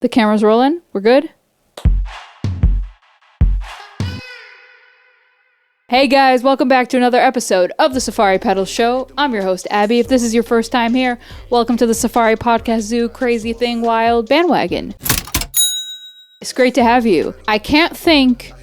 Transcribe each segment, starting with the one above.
The camera's rolling. We're good? Hey guys, welcome back to another episode of the Safari Pedals Show. I'm your host, Abby. If this is your first time here, welcome to the Safari Podcast Zoo Crazy Thing Wild bandwagon. It's great to have you. I can't think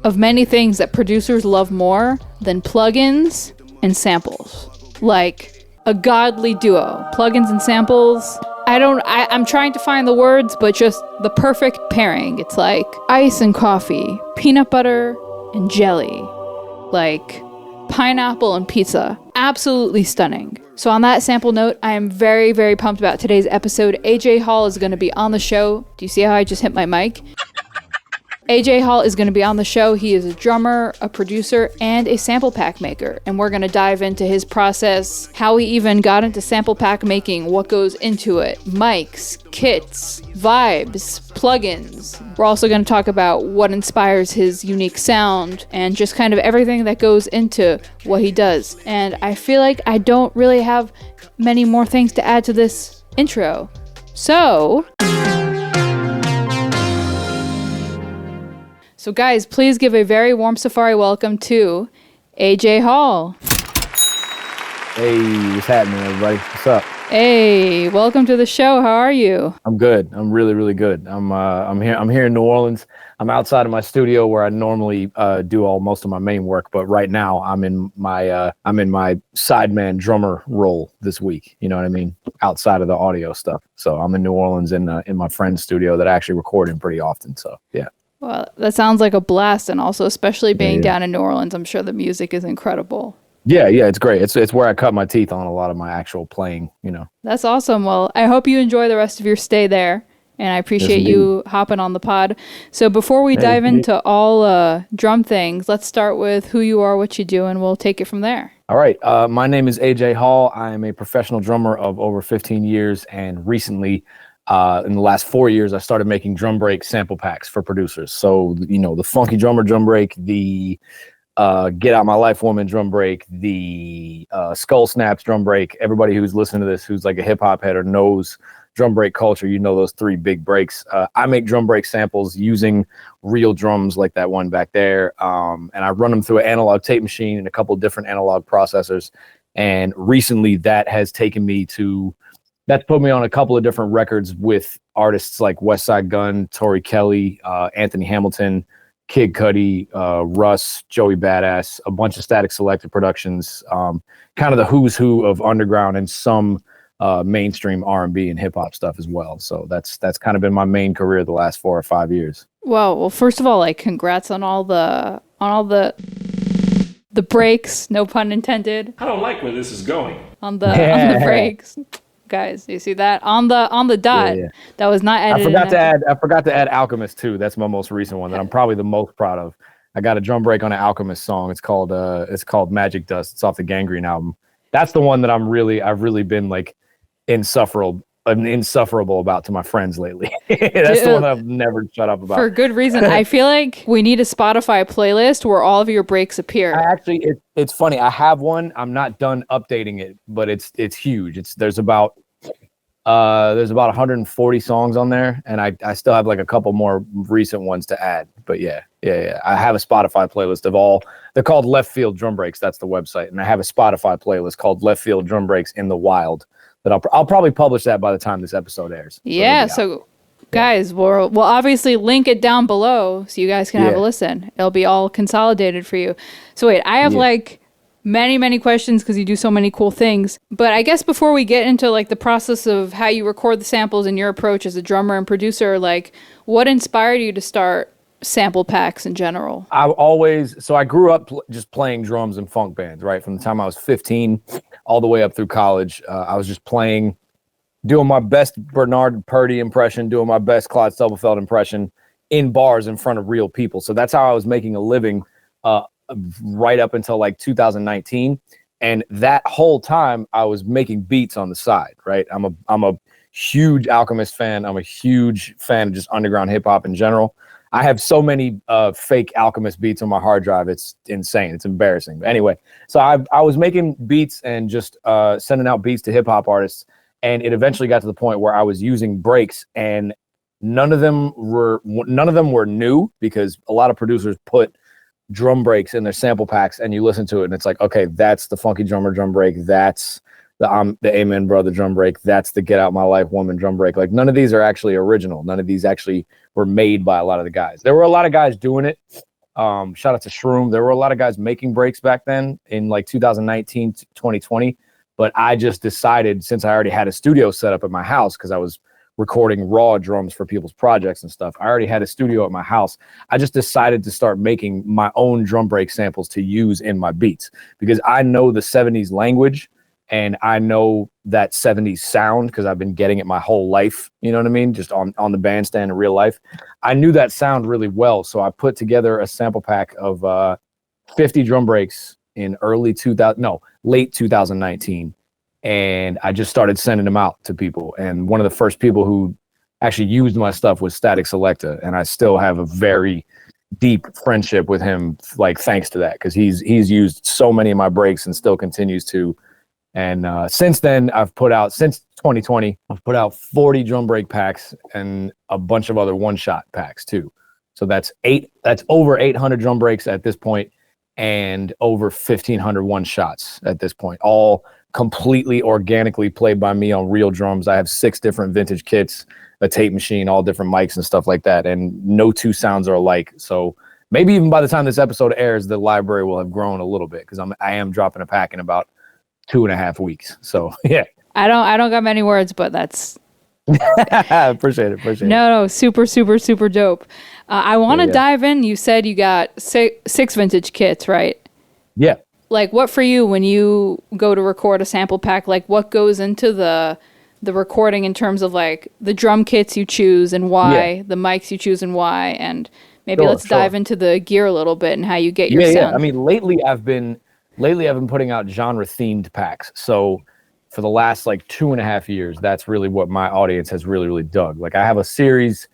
of many things that producers love more than plugins and samples. Like a godly duo. Plugins and samples. I'm trying to find the words, but just the perfect pairing. It's like ice and coffee, peanut butter and jelly, like pineapple and pizza. Absolutely stunning. So on that sample note, I am very, very pumped about today's episode. AJ Hall is going to be on the show. Do you see how I just hit my mic? AJ Hall is going to be on the show. He is a drummer, a producer, and a sample pack maker. And we're going to dive into his process, how he even got into sample pack making, what goes into it, mics, kits, vibes, plugins. We're also going to talk about what inspires his unique sound and just kind of everything that goes into what he does. And I feel like I don't really have many more things to add to this intro. So guys, please give a very warm Safari welcome to AJ Hall. Hey, what's happening, everybody? What's up? Hey, welcome to the show. How are you? I'm good. I'm really, really good. I'm here in New Orleans. I'm outside of my studio where I normally do most of my main work, but right now I'm in my sideman drummer role this week. You know what I mean? Outside of the audio stuff. So I'm in New Orleans in my friend's studio that I actually record in pretty often. So yeah. Well, that sounds like a blast, and also especially being down in New Orleans, I'm sure the music is incredible. Yeah, it's great. It's where I cut my teeth on a lot of my actual playing, you know. That's awesome. Well, I hope you enjoy the rest of your stay there, and I appreciate you hopping on the pod. So before we dive into all drum things, let's start with who you are, what you do, and we'll take it from there. All right. My name is AJ Hall. I am a professional drummer of over 15 years, and recently in the last 4 years, I started making drum break sample packs for producers. So, you know, the Funky Drummer drum break, the Get Out My Life Woman drum break, the Skull Snaps drum break. Everybody who's listening to this, who's like a hip hop head or knows drum break culture, you know those three big breaks. I make drum break samples using real drums like that one back there. And I run them through an analog tape machine and a couple different analog processors. And recently that's put me on a couple of different records with artists like Westside Gunn, Tori Kelly, Anthony Hamilton, Kid Cudi, Russ, Joey Badass, a bunch of Static Selected productions, kind of the who's who of underground and some mainstream R&B and hip hop stuff as well. So that's kind of been my main career the last 4 or 5 years. Well, first of all, like congrats on all the breaks, no pun intended. I don't like where this is going. On the breaks. Guys, you see that on the dot? Yeah. That was not edited. I forgot to add Alchemist too. That's my most recent one that I'm probably the most proud of. I got a drum break on an Alchemist song. It's called Magic Dust. It's off the Gangrene album. That's the one that I've really been like insufferable about to my friends lately. That's the one I've never shut up about. For good reason. I feel like we need a Spotify playlist where all of your breaks appear. It's funny. I have one. I'm not done updating it, but it's huge. There's about 140 songs on there, and I still have like a couple more recent ones to add. But yeah. I have a Spotify playlist of all. They're called Left Field Drum Breaks. That's the website, and I have a Spotify playlist called Left Field Drum Breaks in the Wild. That I'll probably publish that by the time this episode airs. So guys, we'll obviously link it down below so you guys can have a listen. It'll be all consolidated for you. So wait, I have like many, many questions because you do so many cool things. But I guess before we get into like the process of how you record the samples and your approach as a drummer and producer, like what inspired you to start sample packs in general? I grew up just playing drums in funk bands, right? From the time I was 15 all the way up through college. I was just playing, doing my best Bernard Purdy impression, doing my best Clyde Stubblefield impression in bars in front of real people. So that's how I was making a living right up until like 2019. And that whole time I was making beats on the side, right? I'm a huge Alchemist fan. I'm a huge fan of just underground hip hop in general. I have so many fake Alchemist beats on my hard drive. It's insane. It's embarrassing. But anyway, so I was making beats and just sending out beats to hip hop artists. And it eventually got to the point where I was using breaks and None of them were new, because a lot of producers put drum breaks in their sample packs, and you listen to it and it's like, okay, that's the Funky Drummer drum break, that's the Amen Brother drum break, that's the Get Out My Life Woman drum break. Like, none of these are actually original. None of these actually were made by a lot of the guys. There were a lot of guys doing it. Shout out to Shroom. There were a lot of guys making breaks back then in like 2019 to 2020. But I just decided, since I already had a studio set up at my house, because I was recording raw drums for people's projects and stuff. I already had a studio at my house. I just decided to start making my own drum break samples to use in my beats, because I know the 70s language and I know that 70s sound because I've been getting it my whole life. You know what I mean? Just on the bandstand in real life. I knew that sound really well. So I put together a sample pack of 50 drum breaks in late 2019. And I just started sending them out to people. And one of the first people who actually used my stuff was Static Selecta. And I still have a very deep friendship with him, like, thanks to that, because he's used so many of my breaks and still continues to. And since then, since 2020, I've put out 40 drum break packs and a bunch of other one-shot packs too. So that's over 800 drum breaks at this point, and over 1,500 one-shots at this point, all completely organically played by me on real drums. I have 6 different vintage kits, a tape machine, all different mics and stuff like that, and no two sounds are alike. So maybe even by the time this episode airs, the library will have grown a little bit, because I am dropping a pack in about 2.5 weeks. So yeah. I don't got many words, but that's appreciate it. No, super, super, super dope. I want to dive in. You said you got six vintage kits, right? Yeah. Like, what for you when you go to record a sample pack? Like, what goes into the recording in terms of like the drum kits you choose and why, the mics you choose and why, and maybe let's dive into the gear a little bit and how you get your sound. Yeah. I mean, lately I've been putting out genre themed packs. So for the last like 2.5 years, that's really what my audience has really, really dug. Like, I have a series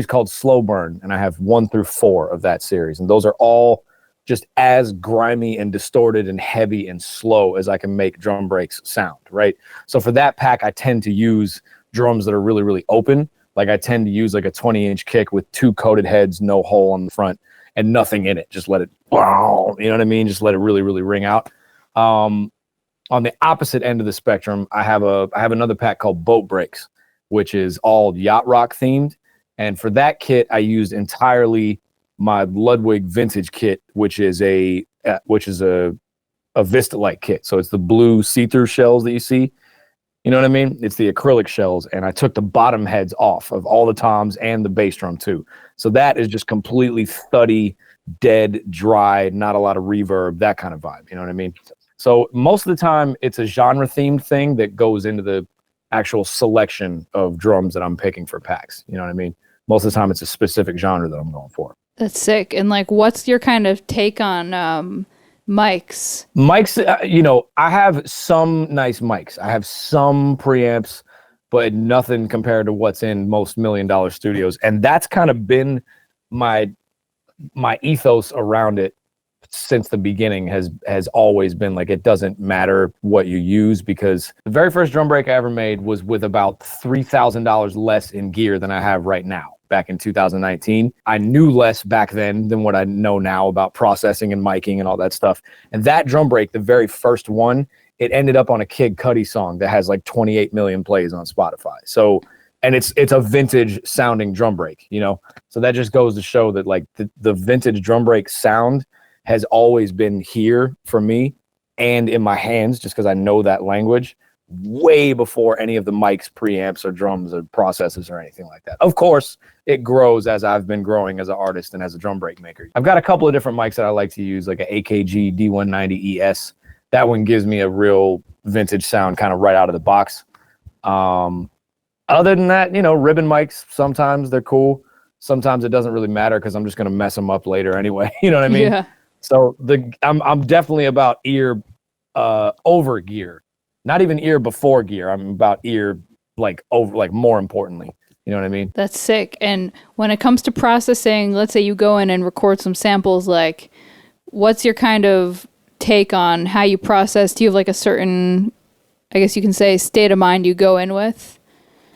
called Slow Burn, and I have 1 through 4 of that series. And those are all just as grimy and distorted and heavy and slow as I can make drum breaks sound, right? So for that pack, I tend to use drums that are really, really open. Like, I tend to use like a 20-inch kick with 2 coated heads, no hole on the front, and nothing in it. Just let it, you know what I mean? Just let it really, really ring out. On the opposite end of the spectrum, I have another pack called Boat Breaks, which is all yacht rock themed. And for that kit, I used entirely my Ludwig vintage kit, which is a Vista-like kit. So it's the blue see-through shells that you see. You know what I mean? It's the acrylic shells, and I took the bottom heads off of all the toms and the bass drum too. So that is just completely thuddy, dead, dry, not a lot of reverb, that kind of vibe. You know what I mean? So most of the time, it's a genre-themed thing that goes into the actual selection of drums that I'm picking for packs. You know what I mean? Most of the time, it's a specific genre that I'm going for. That's sick. And like, what's your kind of take on mics? Mics, I have some nice mics. I have some preamps, but nothing compared to what's in most $1 million studios. And that's kind of been my ethos around it since the beginning, has always been like, it doesn't matter what you use, because the very first drum break I ever made was with about $3,000 less in gear than I have right now. Back in 2019, I knew less back then than what I know now about processing and miking and all that stuff. And that drum break, the very first one, it ended up on a Kid Cudi song that has like 28 million plays on Spotify. So, and it's a vintage sounding drum break, So that just goes to show that like the vintage drum break sound has always been here for me and in my hands, just because I know that language way before any of the mics, preamps, or drums or processors or anything like that. Of course, it grows as I've been growing as an artist and as a drum break maker. I've got a couple of different mics that I like to use, like an AKG D190 ES. That one gives me a real vintage sound kind of right out of the box. Other than that, ribbon mics, sometimes they're cool. Sometimes it doesn't really matter because I'm just going to mess them up later anyway. You know what I mean? Yeah. So I'm definitely about ear over gear. Not even ear before gear. I'm about ear more importantly. You know what I mean? That's sick. And when it comes to processing, let's say you go in and record some samples, like, what's your kind of take on how you process? Do you have like a certain, I guess you can say, state of mind you go in with?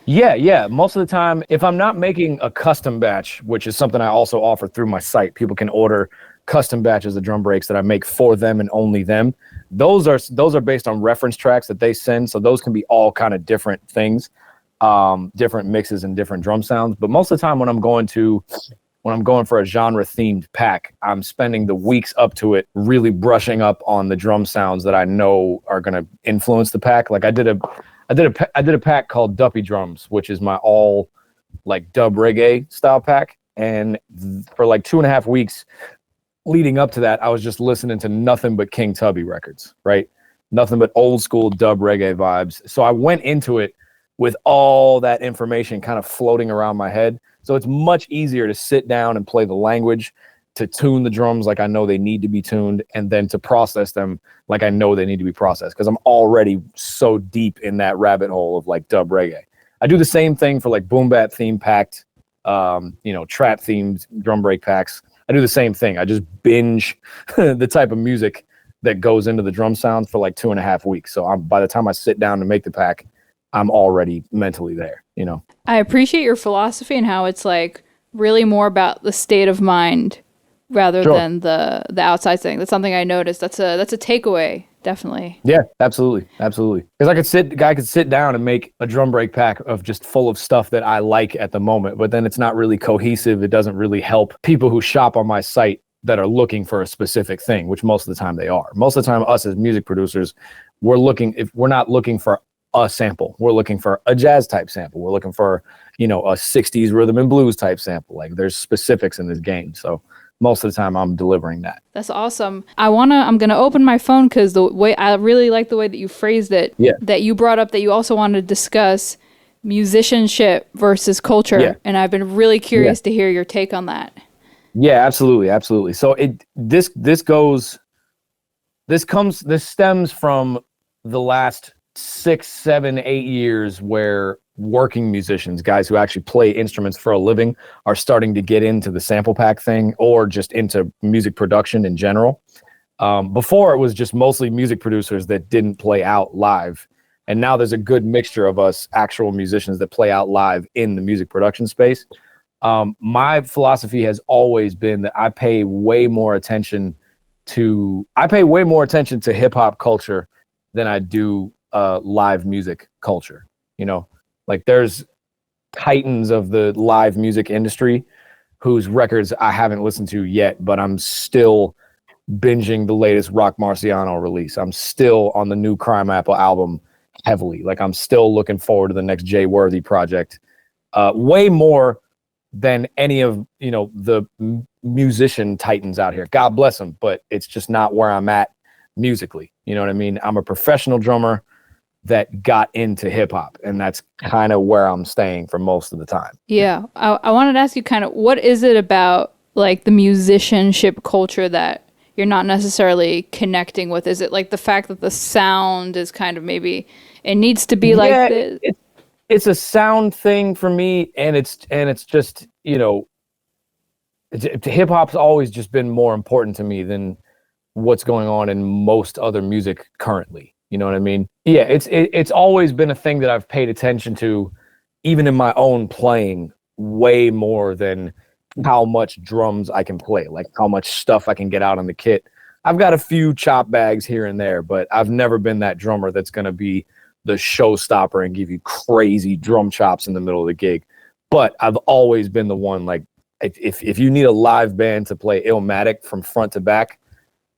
Yeah. Most of the time, if I'm not making a custom batch, which is something I also offer through my site, people can order custom batches of drum breaks that I make for them and only them. Those are based on reference tracks that they send, so those can be all kind of different things, different mixes and different drum sounds. But most of the time, when I'm going for a genre themed pack, I'm spending the weeks up to it really brushing up on the drum sounds that I know are going to influence the pack. Like I did a pack called Duppy Drums, which is my all like dub reggae style pack. And for like 2.5 weeks leading up to that, I was just listening to nothing but King Tubby records, right? Nothing but old school dub reggae vibes. So I went into it with all that information kind of floating around my head. So it's much easier to sit down and play the language, to tune the drums like I know they need to be tuned, and then to process them like I know they need to be processed, because I'm already so deep in that rabbit hole of like dub reggae. I do the same thing for like boom bap theme packed, trap themed drum break packs. I do the same thing. I just binge the type of music that goes into the drum sound for like 2.5 weeks. So by the time I sit down to make the pack, I'm already mentally there, I appreciate your philosophy and how it's like really more about the state of mind rather than the outside thing. That's something I noticed. That's a takeaway, definitely. Yeah, absolutely. Because a guy could sit down and make a drum break pack of just full of stuff that I like at the moment, but then it's not really cohesive. It doesn't really help people who shop on my site that are looking for a specific thing, which most of the time they are. Most of the time, us as music producers, we're not looking for a sample. We're looking for a jazz type sample. We're looking for, a 60s rhythm and blues type sample. Like there's specifics in this game. So most of the time I'm delivering that. That's awesome. I'm going to open my phone because the way I really like the way that you phrased it, that you brought up that you also wanted to discuss musicianship versus culture. Yeah. And I've been really curious to hear your take on that. Yeah, absolutely. So this stems from the last 6, 7, 8 years where working musicians, guys who actually play instruments for a living, are starting to get into the sample pack thing or just into music production in general. Before it was just mostly music producers that didn't play out live. And now there's a good mixture of us actual musicians that play out live in the music production space. My philosophy has always been that I pay way more attention to hip hop culture than I do live music culture. Like there's titans of the live music industry whose records I haven't listened to yet, but I'm still binging the latest Rock Marciano release. I'm still on the new Crime Apple album heavily. Like I'm still looking forward to the next Jay Worthy project. Way more than any of, the musician titans out here. God bless them, but it's just not where I'm at musically. You know what I mean? I'm a professional drummer that got into hip hop, and that's kind of where I'm staying for most of the time. Yeah. I wanted to ask you kind of, what is it about like the musicianship culture that you're not necessarily connecting with? Is it like the fact that the sound is kind of maybe it needs to be like this? It's a sound thing for me, and it's just, hip hop's always just been more important to me than what's going on in most other music currently. You know what I mean? Yeah, it's always been a thing that I've paid attention to, even in my own playing, way more than how much drums I can play, like how much stuff I can get out on the kit. I've got a few chop bags here and there, but I've never been that drummer that's going to be the showstopper and give you crazy drum chops in the middle of the gig. But I've always been the one, like, if you need a live band to play Illmatic from front to back,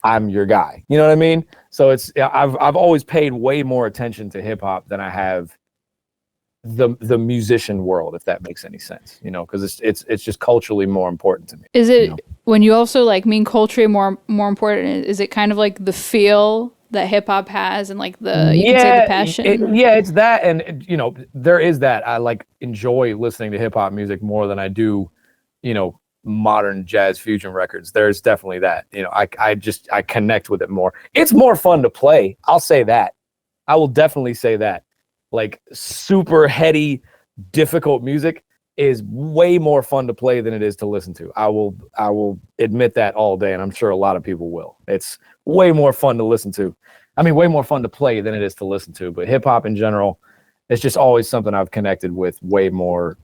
I'm your guy. You know what I mean? So I've always paid way more attention to hip hop than I have the musician world, if that makes any sense, because it's just culturally more important to me. Is it when you also like mean culturally more important? Is it kind of like the feel that hip hop has and like can say the passion? It's that, and there is that. I like enjoy listening to hip hop music more than I do, modern jazz fusion records. There's definitely that. I connect with it more. It's more fun to play. I'll say that. I will definitely say that. Like super heady, difficult music is way more fun to play than it is to listen to. I will admit that all day, and I'm sure a lot of people will. It's way more fun to listen to. I mean, way more fun to play than it is to listen to. But hip hop in general, it's just always something I've connected with way more.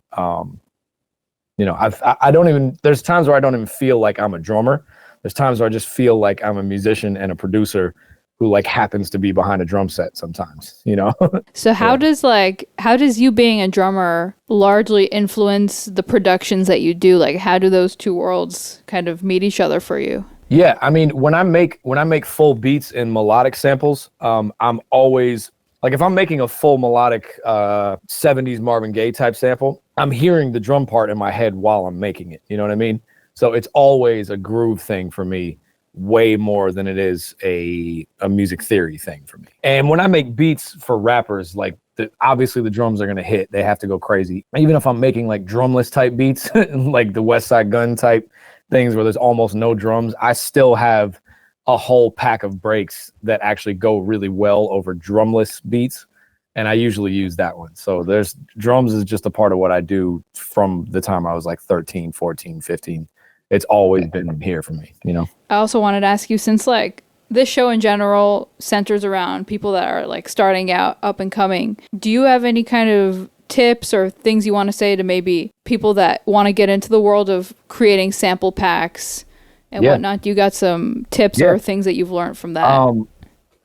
You know, I don't even, there's times where I don't even feel like I'm a drummer. There's times where I just feel like I'm a musician and a producer who like happens to be behind a drum set sometimes, you know? So how does you being a drummer largely influence the productions that you do? Like, how do those two worlds kind of meet each other for you? Yeah, I mean, when I make full beats and melodic samples, I'm always like, if I'm making a full melodic 70s Marvin Gaye type sample, I'm hearing the drum part in my head while I'm making it. You know what I mean? So it's always a groove thing for me, way more than it is a music theory thing for me. And when I make beats for rappers, like obviously the drums are gonna hit. They have to go crazy. Even if I'm making like drumless type beats, like the West Side Gun type things where there's almost no drums, I still have a whole pack of breaks that actually go really well over drumless beats. And I usually use that one. So there's drums is just a part of what I do from the time I was like 13, 14, 15. It's always been here for me, you know? I also wanted to ask you, since like this show in general centers around people that are like starting out, up and coming, do you have any kind of tips or things you want to say to maybe people that want to get into the world of creating sample packs and whatnot? Do you got some tips or things that you've learned from that?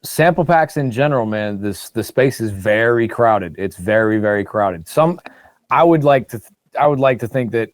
Sample packs in general, man, the space is very crowded. It's very, very crowded. I would like to think that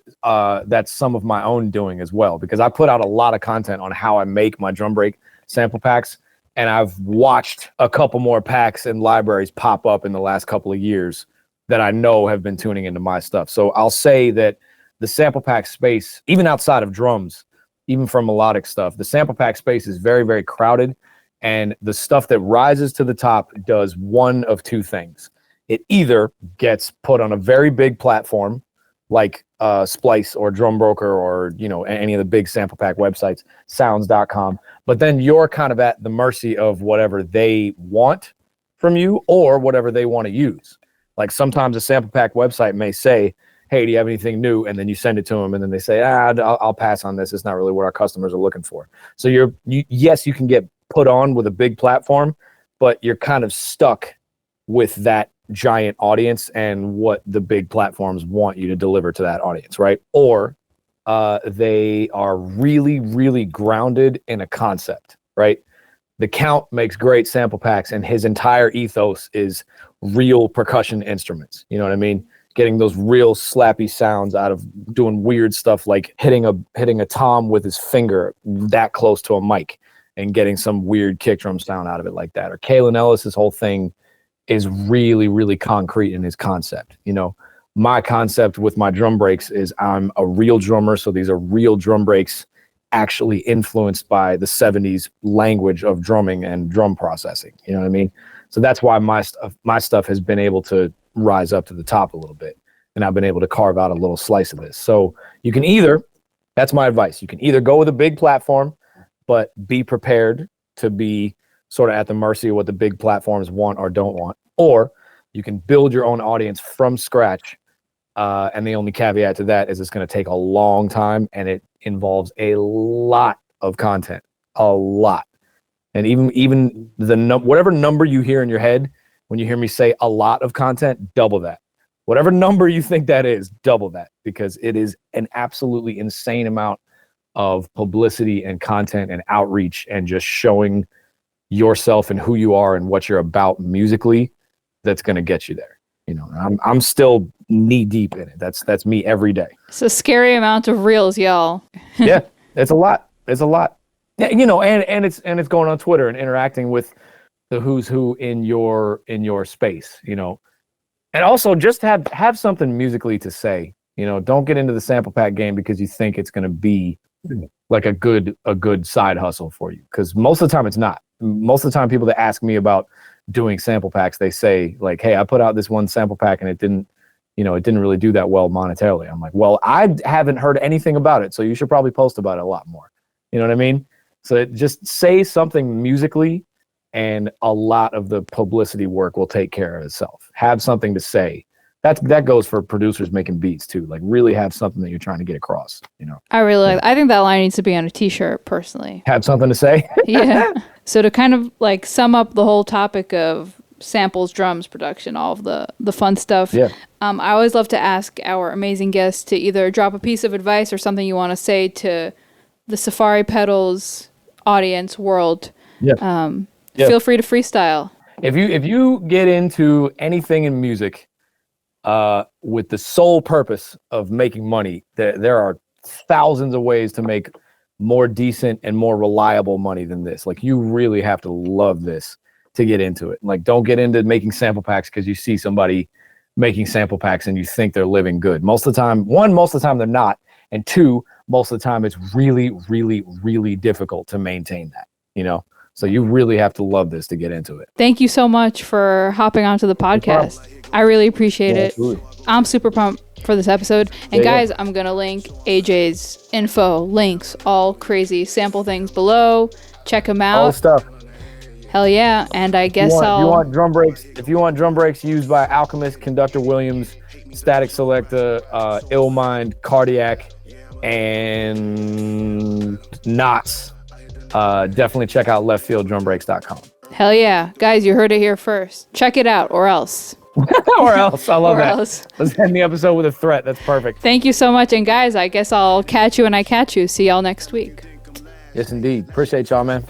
that's some of my own doing as well, because I put out a lot of content on how I make my drum break sample packs, and I've watched a couple more packs and libraries pop up in the last couple of years that I know have been tuning into my stuff. So I'll say that the sample pack space, even outside of drums, even for melodic stuff, the sample pack space is very, very crowded. And the stuff that rises to the top does one of two things. It either gets put on a very big platform like Splice or Drum Broker or, you know, any of the big sample pack websites, sounds.com. But then you're kind of at the mercy of whatever they want from you or whatever they want to use. Like sometimes a sample pack website may say, hey, do you have anything new? And then you send it to them and then they say, I'll pass on this. It's not really what our customers are looking for. So yes, you can get put on with a big platform, but you're kind of stuck with that giant audience and what the big platforms want you to deliver to that audience, right? Or they are really, really grounded in a concept, right? The Count makes great sample packs and his entire ethos is real percussion instruments. You know what I mean? Getting those real slappy sounds out of doing weird stuff like hitting a tom with his finger that close to a mic and getting some weird kick drum sound out of it like that. Or Kalen Ellis's whole thing is really, really concrete in his concept. You know, my concept with my drum breaks is I'm a real drummer. So these are real drum breaks actually influenced by the 70s language of drumming and drum processing. You know what I mean? So that's why my stuff has been able to rise up to the top a little bit. And I've been able to carve out a little slice of this. So you can that's my advice. You can either go with a big platform, but be prepared to be sort of at the mercy of what the big platforms want or don't want. Or you can build your own audience from scratch. And the only caveat to that is it's going to take a long time and it involves a lot of content, a lot. And even whatever number you hear in your head, when you hear me say a lot of content, double that. Whatever number you think that is, double that, because it is an absolutely insane amount of publicity and content and outreach and just showing yourself and who you are and what you're about musically that's going to get you there. You know, I'm still knee deep in it. That's me every day. It's a scary amount of reels, y'all. Yeah, it's a lot. It's a lot. Yeah, you know, and it's going on Twitter and interacting with the who's who in your space, you know. And also just have something musically to say. You know, don't get into the sample pack game because you think it's going to be like a good side hustle for you, because most of the time it's not. Most of the time people that ask me about doing sample packs, they say like, hey, I put out this one sample pack and it didn't really do that well monetarily. I'm like, well, I haven't heard anything about it, so you should probably post about it a lot more. You know what I mean? So just say something musically and a lot of the publicity work will take care of itself. Have something to say. That goes for producers making beats too. Like really have something that you're trying to get across, you know. I think that line needs to be on a t-shirt personally. Have something to say? Yeah. So to kind of like sum up the whole topic of samples, drums, production, all of the fun stuff. Yeah. I always love to ask our amazing guests to either drop a piece of advice or something you want to say to the Safari Pedals audience world. Yeah. Feel free to freestyle. If you get into anything in music with the sole purpose of making money, there are thousands of ways to make more decent and more reliable money than this. Like, you really have to love this to get into it. Like, don't get into making sample packs because you see somebody making sample packs and you think they're living good. Most of the time, most of the time they're not. And two, most of the time it's really, really, really difficult to maintain that, you know? So you really have to love this to get into it. Thank you so much for hopping onto the podcast. I really appreciate it. Absolutely. I'm super pumped for this episode. And guys, I'm going to link AJ's info, links, all crazy sample things below. Check him out. All the stuff. Hell yeah. And I guess if you want drum breaks used by Alchemist, Conductor Williams, Static Selecta, Illmind, Cardiac, and Knots, definitely check out leftfielddrumbreaks.com. Hell yeah. Guys, you heard it here first. Check it out, or else. Or else. I love that. Else. Let's end the episode with a threat. That's perfect. Thank you so much. And guys, I guess I'll catch you when I catch you. See y'all next week. Yes, indeed. Appreciate y'all, man.